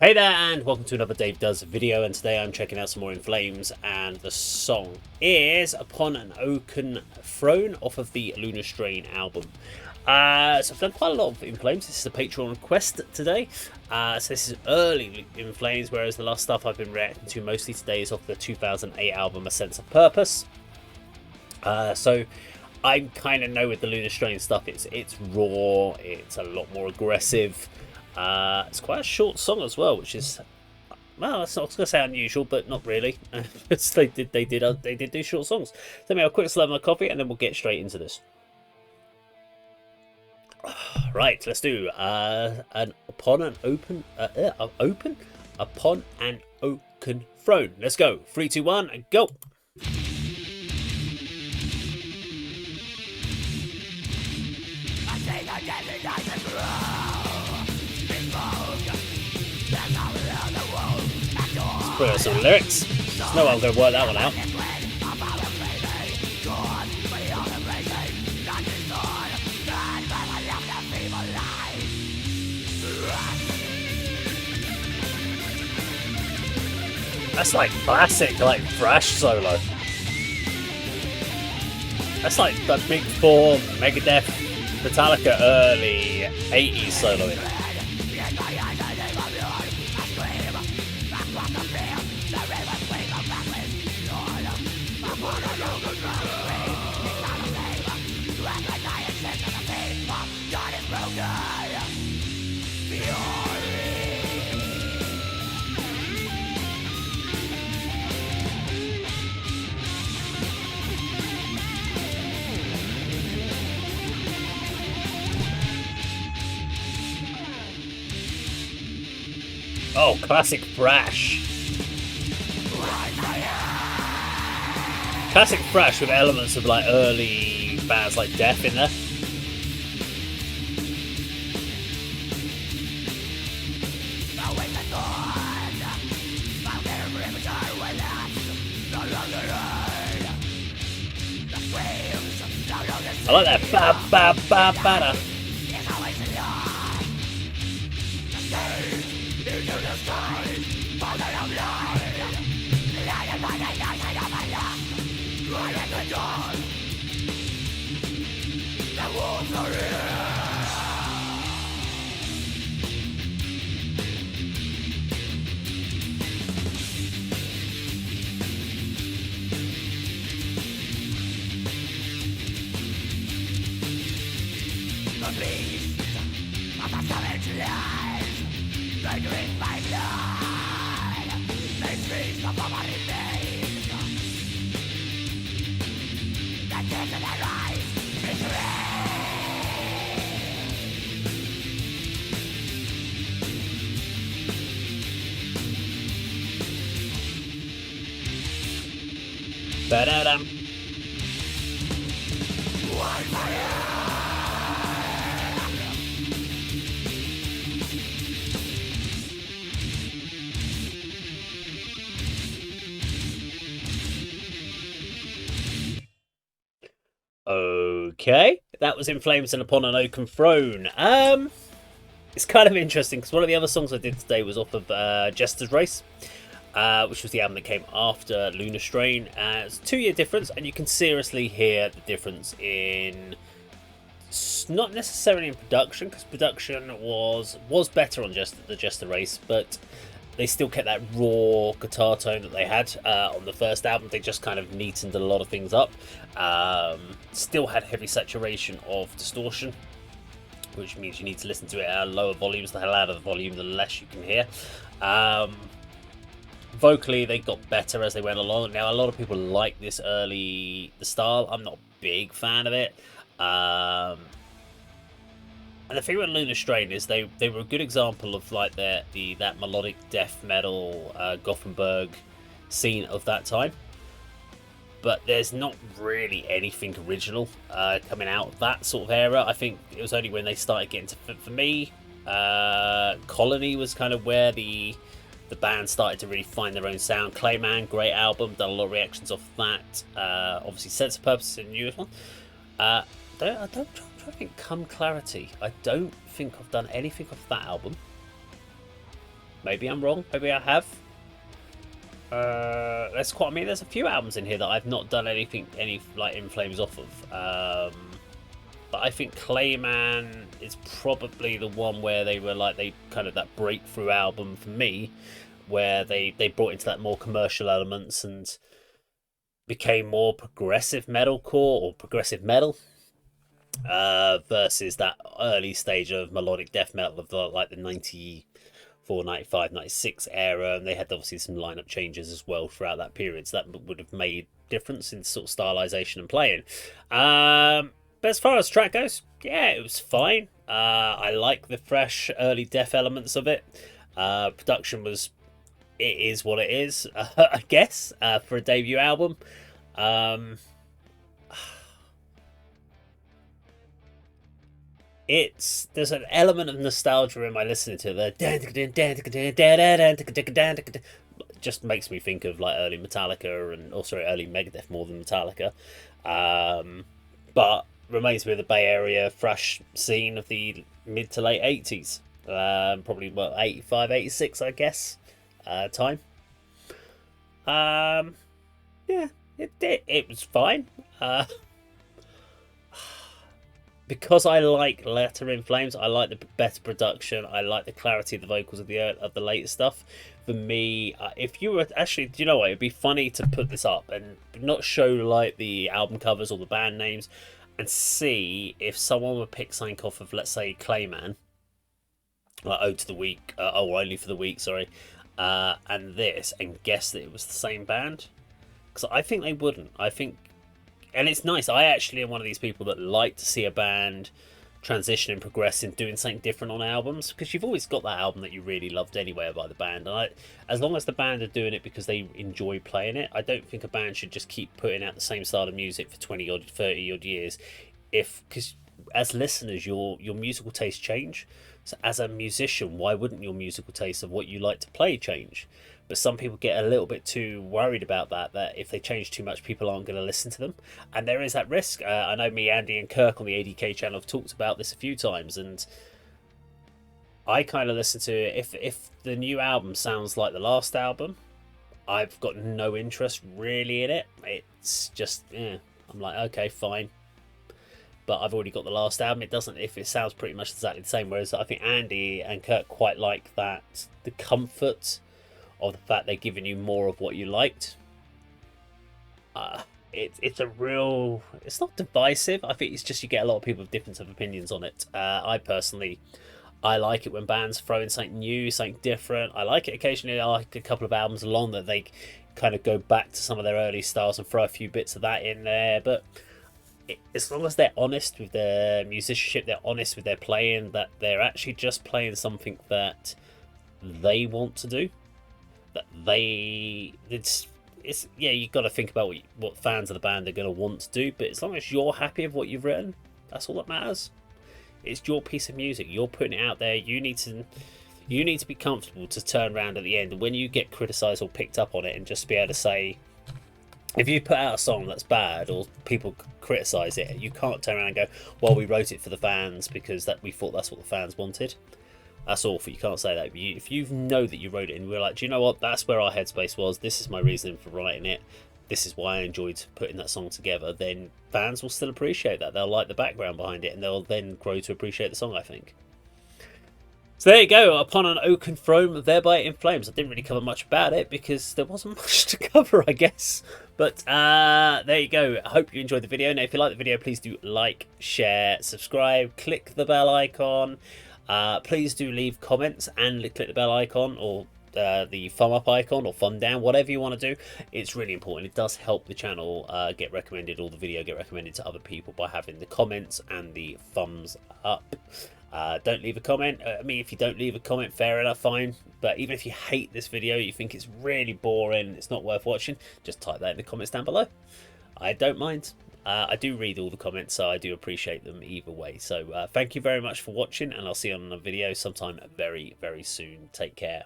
Hey there, and welcome to another Dave Does video, and today I'm checking out some more In Flames, and the song is Upon an Oaken Throne off of the Lunar Strain album. So I've done quite a lot of In Flames. This is a Patreon request today, so this is early In Flames, whereas the last stuff I've been reacting to mostly today is off the 2008 album A Sense of Purpose. So I kind of know with the Lunar Strain stuff, it's raw, it's a lot more aggressive. It's quite a short song as well, which is, well, that's not, I was going to say unusual, but not really. they did do short songs. So let me have a quick slurp of my coffee, and then we'll get straight into this. Right, let's do upon an oaken throne. Let's go. 3, 2, 1, and go. Let's put out some lyrics. There's no way I'm going to work that one out. That's like classic, like thrash solo. That's like the Big Four, Megadeth, Metallica early 80s soloing. Oh, classic thrash. Classic thrash with elements of like early bands like Death in there. I like that ba ba ba ba da. Ba-da-dum. Okay, that was In Flames and Upon an Oaken Throne. It's kind of interesting because one of the other songs I did today was off of Jester's Race, which was the album that came after Lunar Strain. It's a 2-year difference, and you can seriously hear the difference in, not necessarily in production, because production was better on the Jester Race, but they still kept that raw guitar tone that they had on the first album. They just kind of neatened a lot of things up. Still had heavy saturation of distortion, which means you need to listen to it at lower volumes. The louder the volume, the less you can hear. Vocally, they got better as they went along. Now, a lot of people like the style. I'm not a big fan of it. And the thing with Lunar Strain is they were a good example of like that melodic death metal Gothenburg scene of that time. But there's not really anything original coming out of that sort of era. I think it was only when they started getting to, for me, Colony was kind of where the band started to really find their own sound. Clayman, great album, done a lot of reactions off that. Obviously, Sense of Purpose is the newest one. I don't think Come Clarity. I don't think I've done anything off that album. Maybe I'm wrong. Maybe I have. There's quite. I mean, there's a few albums in here that I've not done any like In Flames off of. But I think Clayman is probably the one where they kind of that breakthrough album for me, where they brought into that more commercial elements and became more progressive metalcore or progressive metal, versus that early stage of melodic death metal of the 94, 95, 96 era, and they had obviously some lineup changes as well throughout that period, so that would have made difference in sort of stylization and playing. But as far as track goes, yeah, it was fine. I like the fresh early death elements of it. Production was, it is what it is, I guess, for a debut album. There's an element of nostalgia in my listening to it. Just makes me think of like early Metallica and also early Megadeth more than Metallica. But reminds me of the Bay Area thrash scene of the mid to late 80s. Probably 85, 86, I guess. Time. Yeah, it was fine. Because I like Letter in Flames, I like the better production, I like the clarity of the vocals of the later stuff. For me, if you were actually, do you know what? It'd be funny to put this up and not show like the album covers or the band names, and see if someone would pick something off of, let's say, Clayman, like Ode to the Weak, or Only for the Weak, sorry, and this, and guess that it was the same band. Because I think they wouldn't. I think, and it's nice. I actually am one of these people that like to see a band transition and progress in doing something different on albums, because you've always got that album that you really loved anyway by the band, and as long as the band are doing it because they enjoy playing it, I don't think a band should just keep putting out the same style of music for 20 odd 30 odd years, because as listeners your musical tastes change. So as a musician, why wouldn't your musical taste of what you like to play change? But some people get a little bit too worried about that if they change too much, people aren't going to listen to them. And there is that risk. I know me, Andy, and Kirk on the ADK channel have talked about this a few times. And I kind of listen to it. If the new album sounds like the last album, I've got no interest really in it. It's just, I'm like, okay, fine. But I've already got the last album. It doesn't, if it sounds pretty much exactly the same. Whereas I think Andy and Kirk quite like that, the comfort of the fact they're giving you more of what you liked. It's a real, it's not divisive. I think it's just you get a lot of people with different opinions on it. I personally, I like it when bands throw in something new, something different. I like it occasionally. I like a couple of albums along that they kind of go back to some of their early styles and throw a few bits of that in there. But as long as they're honest with their musicianship, they're honest with their playing, that they're actually just playing something that they want to do, that it's yeah, you've got to think about what fans of the band are going to want to do. But as long as you're happy with what you've written, that's all that matters. It's your piece of music, you're putting it out there. You need to be comfortable to turn around at the end, and when you get criticized or picked up on it, and just be able to say, if you put out a song that's bad or people criticise it, you can't turn around and go, well, we wrote it for the fans because we thought that's what the fans wanted. That's awful. You can't say that. If you know that you wrote it and we're like, do you know what? That's where our headspace was. This is my reason for writing it. This is why I enjoyed putting that song together. Then fans will still appreciate that. They'll like the background behind it, and they'll then grow to appreciate the song, I think. So there you go, Upon an Oaken Throne, thereby in flames. I didn't really cover much about it because there wasn't much to cover, I guess. But there you go. I hope you enjoyed the video. Now, if you like the video, please do like, share, subscribe, click the bell icon. Please do leave comments and click the bell icon or the thumb up icon or thumb down, whatever you want to do. It's really important. It does help the channel get recommended, or the video get recommended to other people by having the comments and the thumbs up. Don't leave a comment. I mean, if you don't leave a comment, fair enough, fine. But even if you hate this video, you think it's really boring, it's not worth watching, just type that in the comments down below. I don't mind. I do read all the comments, so I do appreciate them either way. So thank you very much for watching, and I'll see you on a video sometime very, very soon. Take care.